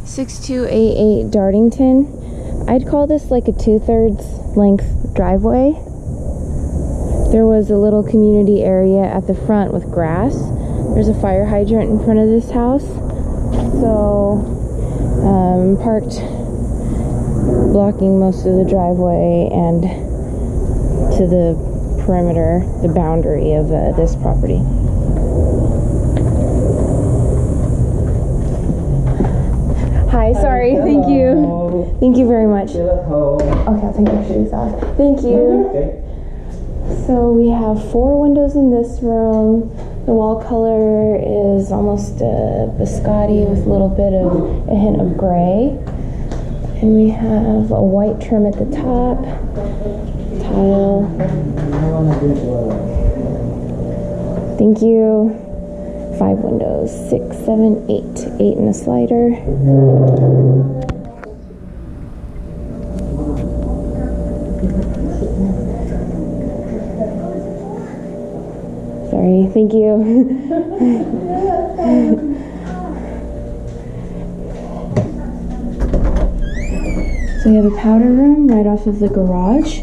6288 Dartington. I'd call this like a 2/3 length driveway. There was a little community area at the front with grass. There's a fire hydrant in front of this house. So, parked blocking most of the driveway and to the perimeter, the boundary of this property. Hi, sorry, thank you. Thank you very much. Okay, I'll take my shoes off. Thank you. Okay. So we have 4 windows in this room. The wall color is almost biscotti with a little bit of a hint of gray. And we have a white trim at the top, tile. Thank you. 5 windows, 6, 7, 8. 8 in a slider. Sorry, thank you. So we have a powder room right off of the garage.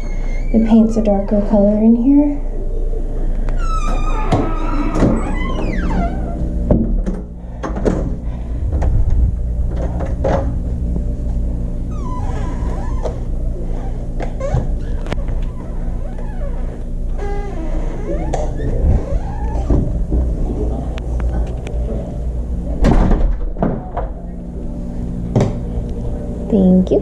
The paint's a darker color in here. Thank you.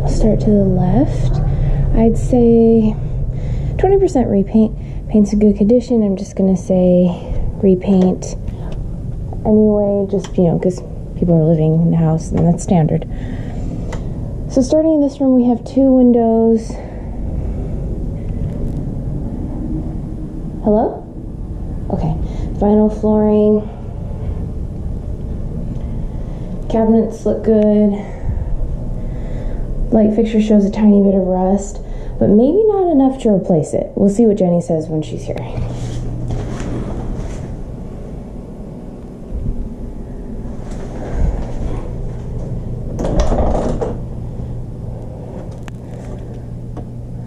Start to the left. I'd say 20% repaint. Paint's in good condition. I'm just gonna say repaint anyway, just, because people are living in the house and that's standard. So starting in this room, we have 2 windows. Hello? Okay. Vinyl flooring. Cabinets look good. Light fixture shows a tiny bit of rust, but maybe not enough to replace it. We'll see what Jenny says when she's here.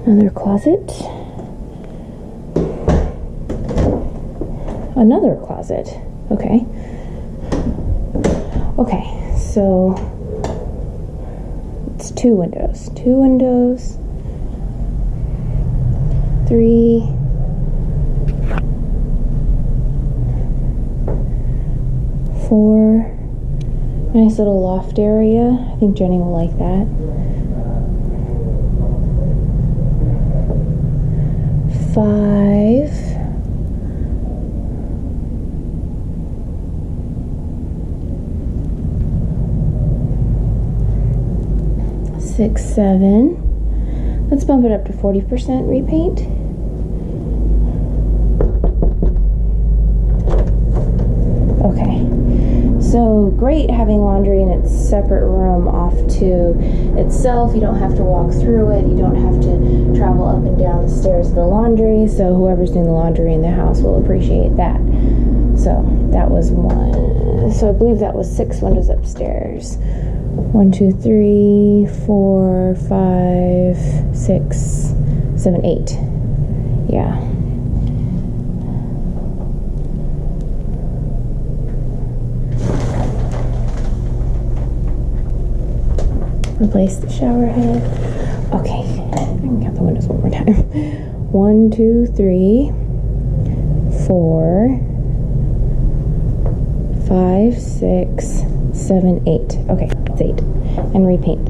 Another closet. Another closet. Okay. Okay, so it's 2 windows. 2 windows. 3. 4. Nice little loft area. I think Jenny will like that. 5. 6, 7. Let's bump it up to 40% repaint. Okay. So great having laundry in its separate room off to itself. You don't have to walk through it. You don't have to travel up and down the stairs of the laundry. So whoever's doing the laundry in the house will appreciate that. So that was 1. So I believe that was 6 windows upstairs. 1, 2, 3, 4, 5, 6, 7, 8. Yeah. Replace the shower head. Okay, I can count the windows one more time. 1, 2, 3, 4, 5, 6, 7, 8. Okay, that's 8. And repaint.